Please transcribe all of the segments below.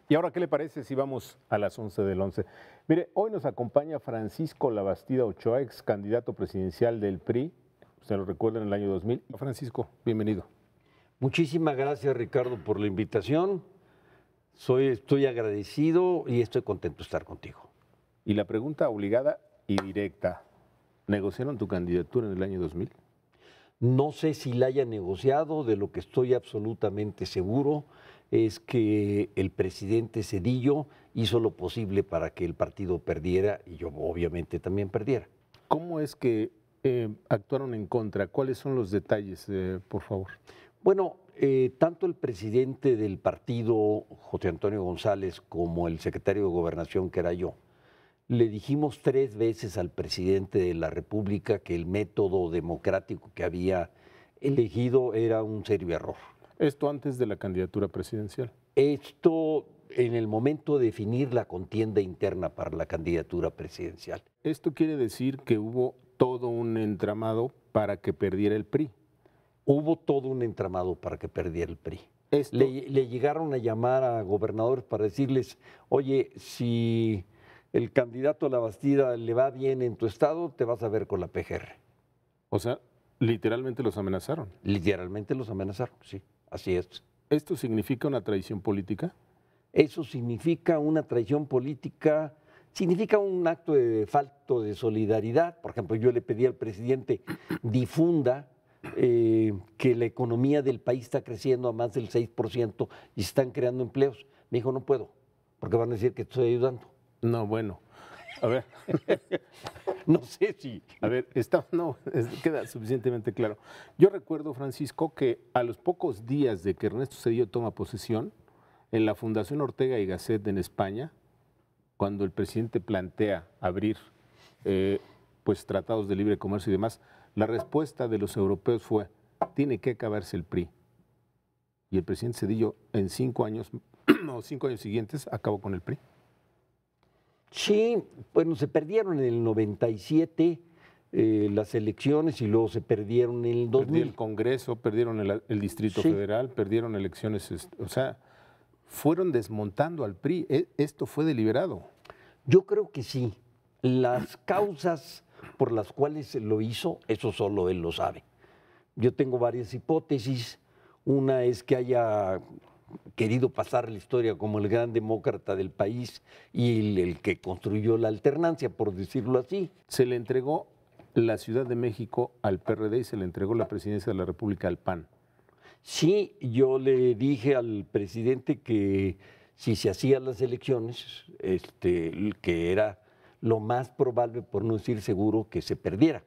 ¿Y ahora qué le parece si vamos a las 11 del 11? Mire, hoy nos acompaña Francisco Labastida Ochoa, ex candidato presidencial del PRI, se lo recuerda en el año 2000. Francisco, bienvenido. Muchísimas gracias, Ricardo, por la invitación. Estoy agradecido y estoy contento de estar contigo. Y la pregunta obligada y directa, ¿negociaron tu candidatura en el año 2000? No sé si la haya negociado, de lo que estoy absolutamente seguro es que el presidente Zedillo hizo lo posible para que el partido perdiera y yo obviamente también perdiera. ¿Cómo es que actuaron en contra? ¿Cuáles son los detalles, por favor? Bueno, tanto el presidente del partido, José Antonio González, como el secretario de Gobernación, que era yo, le dijimos 3 veces al presidente de la República que el método democrático que había elegido era un serio error. Esto antes de la candidatura presidencial. Esto en el momento de definir la contienda interna para la candidatura presidencial. Esto quiere decir que hubo todo un entramado para que perdiera el PRI. Hubo todo un entramado para que perdiera el PRI. Esto... Le llegaron a llamar a gobernadores para decirles, oye, si el candidato a Labastida le va bien en tu estado, te vas a ver con la PGR. O sea, literalmente los amenazaron. Literalmente los amenazaron, sí, así es. ¿Esto significa una traición política? Eso significa una traición política, significa un acto de falta de solidaridad. Por ejemplo, yo le pedí al presidente, difunda que la economía del país está creciendo a más del 6% y se están creando empleos. Me dijo, no puedo, porque van a decir que estoy ayudando. No, bueno, a ver. No sé si... A ver, queda suficientemente claro. Yo recuerdo, Francisco, que a los pocos días de que Ernesto Zedillo toma posesión, en la Fundación Ortega y Gasset en España, cuando el presidente plantea abrir pues tratados de libre comercio y demás, la respuesta de los europeos fue, tiene que acabarse el PRI. Y el presidente Zedillo en 5 años, o 5 años siguientes, acabó con el PRI. Sí, bueno, se perdieron en el 97 las elecciones y luego se perdieron en el 2000. Perdieron el Congreso, perdieron el Distrito Federal, perdieron elecciones, o sea, fueron desmontando al PRI. Esto fue deliberado. Yo creo que sí. Las causas por las cuales lo hizo, eso solo él lo sabe. Yo tengo varias hipótesis. Una es que haya querido pasar la historia como el gran demócrata del país y el que construyó la alternancia, por decirlo así. Se le entregó la Ciudad de México al PRD y se le entregó la presidencia de la República al PAN. Sí, yo le dije al presidente que si se hacían las elecciones, que era lo más probable, por no decir seguro, que se perdiera.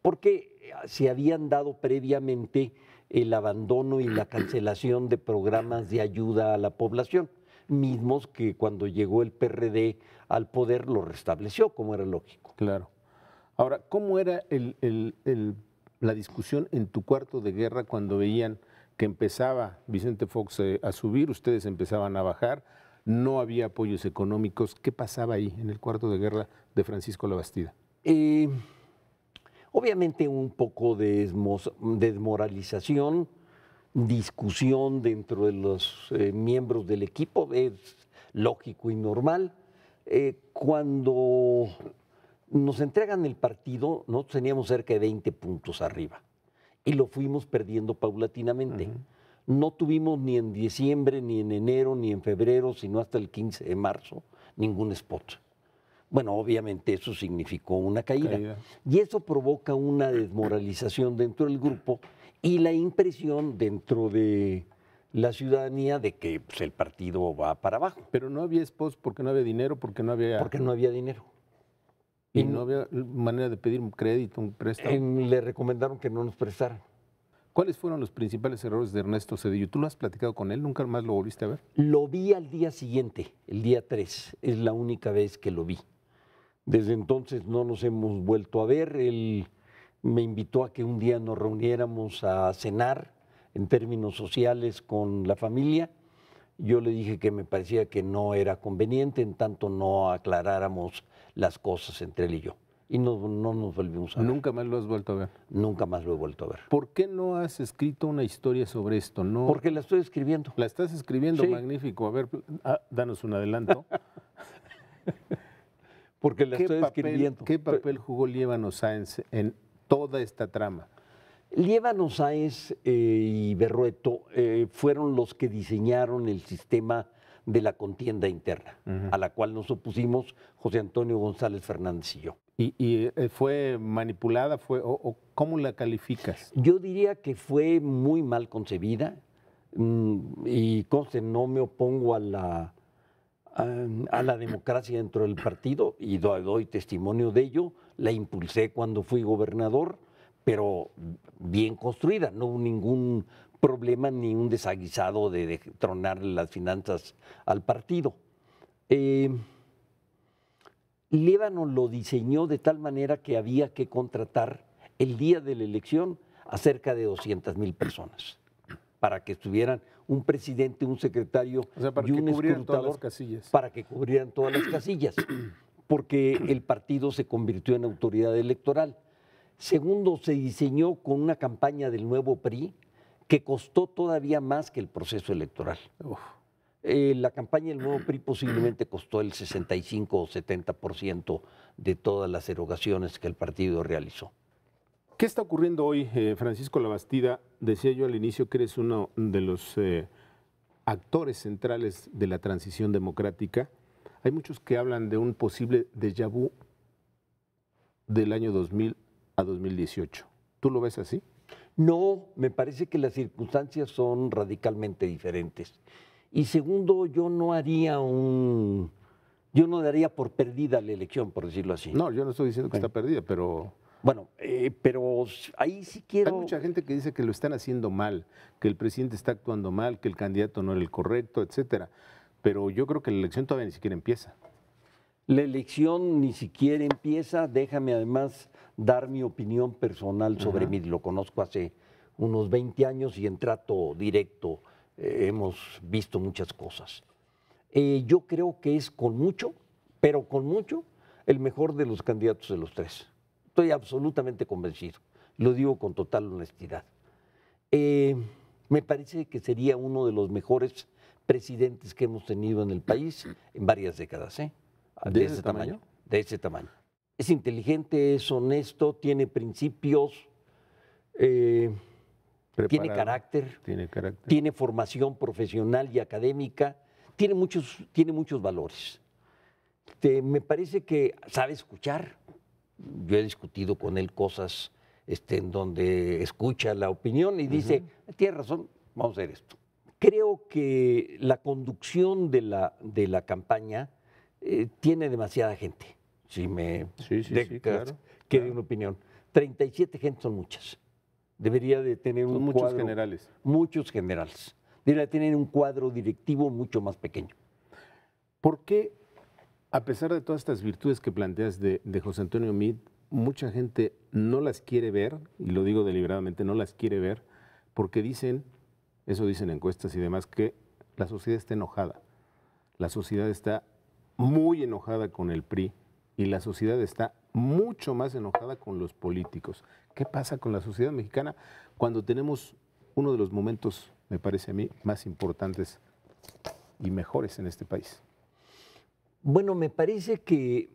Porque se habían dado previamente el abandono y la cancelación de programas de ayuda a la población, mismos que cuando llegó el PRD al poder lo restableció, como era lógico. Claro. Ahora, ¿cómo era la discusión en tu cuarto de guerra cuando veían que empezaba Vicente Fox a subir, ustedes empezaban a bajar, no había apoyos económicos? ¿Qué pasaba ahí en el cuarto de guerra de Francisco Labastida? Obviamente un poco de desmoralización, discusión dentro de los miembros del equipo, es lógico y normal. Cuando nos entregan el partido, nosotros teníamos cerca de 20 puntos arriba y lo fuimos perdiendo paulatinamente. No tuvimos ni en diciembre, ni en enero, ni en febrero, sino hasta el 15 de marzo, ningún spot. Bueno, obviamente eso significó una caída. Y eso provoca una desmoralización dentro del grupo y la impresión dentro de la ciudadanía de que pues, el partido va para abajo. Pero no había spots porque no había dinero, porque no había... Porque no había dinero. Y no había manera de pedir un crédito, un préstamo. Le recomendaron que no nos prestaran. ¿Cuáles fueron los principales errores de Ernesto Zedillo? ¿Tú lo has platicado con él? ¿Nunca más lo volviste a ver? Lo vi al día siguiente, el día 3. Es la única vez que lo vi. Desde entonces no nos hemos vuelto a ver. Él me invitó a que un día nos reuniéramos a cenar en términos sociales con la familia. Yo le dije que me parecía que no era conveniente, en tanto no aclaráramos las cosas entre él y yo. y no nos volvimos a ver. Nunca más lo has vuelto a ver. Nunca más lo he vuelto a ver. ¿Por qué no has escrito una historia sobre esto? No, Porque la estoy escribiendo. la estás escribiendo, Sí. magnífico. A ver, danos un adelanto. Porque la estoy escribiendo. ¿Qué papel jugó Liébano Sáenz en toda esta trama? Liébano Sáenz y Berrueto fueron los que diseñaron el sistema de la contienda interna, a la cual nos opusimos José Antonio González Fernández y yo. ¿Y fue manipulada? O cómo la calificas? Yo diría que fue muy mal concebida y conste, no me opongo a la democracia dentro del partido y doy testimonio de ello. La impulsé cuando fui gobernador, pero bien construida, no hubo ningún problema ni un desaguisado de tronar las finanzas al partido. Liébano lo diseñó de tal manera que había que contratar el día de la elección a cerca de 200,000 personas para que estuvieran un presidente, un secretario Para y que un cubrieran todas las escrutador casillas. para que cubrieran todas las casillas, porque el partido se convirtió en autoridad electoral. Segundo, se diseñó con una campaña del nuevo PRI que costó todavía más que el proceso electoral. Uf. La campaña del nuevo PRI posiblemente costó el 65 o 70% de todas las erogaciones que el partido realizó. ¿Qué está ocurriendo hoy, Francisco Labastida? Decía yo al inicio que eres uno de los actores centrales de la transición democrática. Hay muchos que hablan de un posible déjà vu del año 2000 a 2018. ¿Tú lo ves así? No, me parece que las circunstancias son radicalmente diferentes. Y segundo, yo no daría por perdida la elección, por decirlo así. No, yo no estoy diciendo que está perdida, pero Bueno, pero ahí sí quiero... hay mucha gente que dice que lo están haciendo mal, que el presidente está actuando mal, que el candidato no era el correcto, etcétera. Pero yo creo que la elección todavía ni siquiera empieza. La elección ni siquiera empieza. Déjame además dar mi opinión personal sobre mí. Lo conozco hace unos 20 años y en trato directo hemos visto muchas cosas. Yo creo que es con mucho, pero con mucho, el mejor de los candidatos de los tres. Estoy absolutamente convencido. Lo digo con total honestidad. Me parece que sería uno de los mejores presidentes que hemos tenido en el país en varias décadas. ¿De ese tamaño? De ese tamaño. Es inteligente, es honesto, tiene principios, tiene Preparado. carácter, Tiene carácter. tiene formación profesional y académica, tiene muchos valores. Me parece que sabe escuchar. Yo he discutido con él cosas en donde escucha la opinión y dice, tiene razón, vamos a hacer esto. Creo que la conducción de la campaña tiene demasiada gente. Si me Sí, claro. que dé una opinión. 37 gentes son muchas. Debería de tener Son un muchos cuadro. generales. Muchos generales. Debería tener un cuadro directivo mucho más pequeño. ¿Por qué, a pesar de todas estas virtudes que planteas de José Antonio Meade, mucha gente no las quiere ver, y lo digo deliberadamente, no las quiere ver, porque dicen, eso dicen encuestas y demás, que la sociedad está enojada. La sociedad está muy enojada con el PRI y la sociedad está mucho más enojada con los políticos. ¿Qué pasa con la sociedad mexicana cuando tenemos uno de los momentos, me parece a mí, más importantes y mejores en este país? Bueno, me parece que,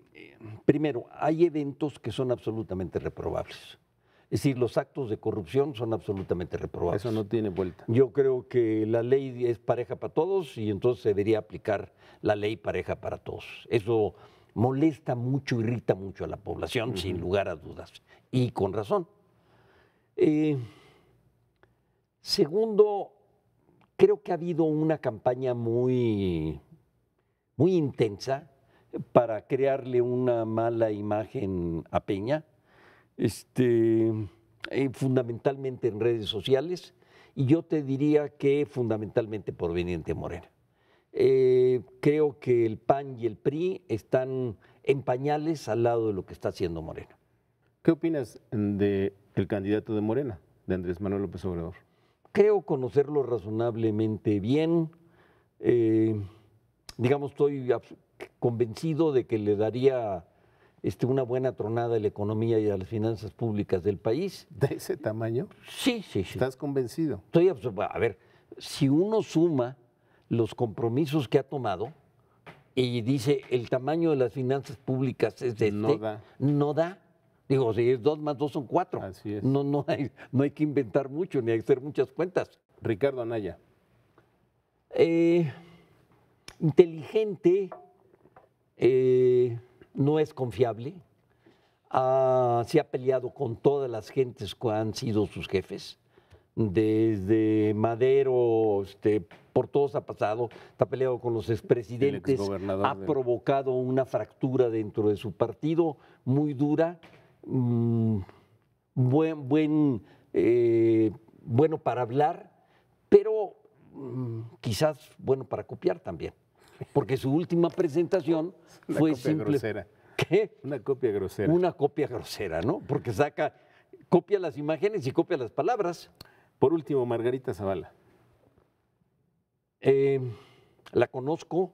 primero, hay eventos que son absolutamente reprobables. Es decir, los actos de corrupción son absolutamente reprobables. Eso no tiene vuelta. Yo creo que la ley es pareja para todos y entonces se debería aplicar la ley pareja para todos. Eso molesta mucho, irrita mucho a la población, sin lugar a dudas, y con razón. Segundo, creo que ha habido una campaña muy intensa para crearle una mala imagen a Peña, fundamentalmente en redes sociales, y yo te diría que fundamentalmente proveniente de Morena. Creo que el PAN y el PRI están en pañales al lado de lo que está haciendo Morena. ¿Qué opinas del candidato de Morena, de Andrés Manuel López Obrador? Creo conocerlo razonablemente bien. Digamos, estoy convencido de que le daría una buena tronada de la economía y de las finanzas públicas del país. ¿De ese tamaño? Sí, sí, sí. ¿Estás convencido? A ver, si uno suma los compromisos que ha tomado y dice el tamaño de las finanzas públicas es No da. no da. Digo, si es 2 más 2 son 4. Así es. No hay que inventar mucho ni hay que hacer muchas cuentas. Ricardo Anaya. Inteligente, no es confiable. Se ha peleado con todas las gentes que han sido sus jefes. Desde Madero, por todos ha pasado, está peleado con los expresidentes, ha provocado una fractura dentro de su partido muy dura, bueno para hablar, pero quizás bueno para copiar también, porque su última presentación fue simple. Grosera. ¿Qué? Una copia grosera. Una copia grosera, ¿no? Porque copia las imágenes y copia las palabras. Por último, Margarita Zavala. La conozco,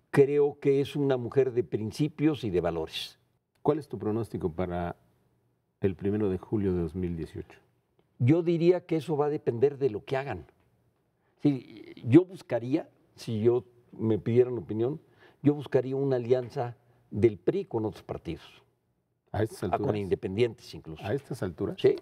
creo que es una mujer de principios y de valores. ¿Cuál es tu pronóstico para el 1 de julio de 2018? Yo diría que eso va a depender de lo que hagan. Sí, yo buscaría, si yo me pidieran opinión, yo buscaría una alianza del PRI con otros partidos. ¿A estas alturas? Con independientes incluso. ¿A estas alturas? Sí.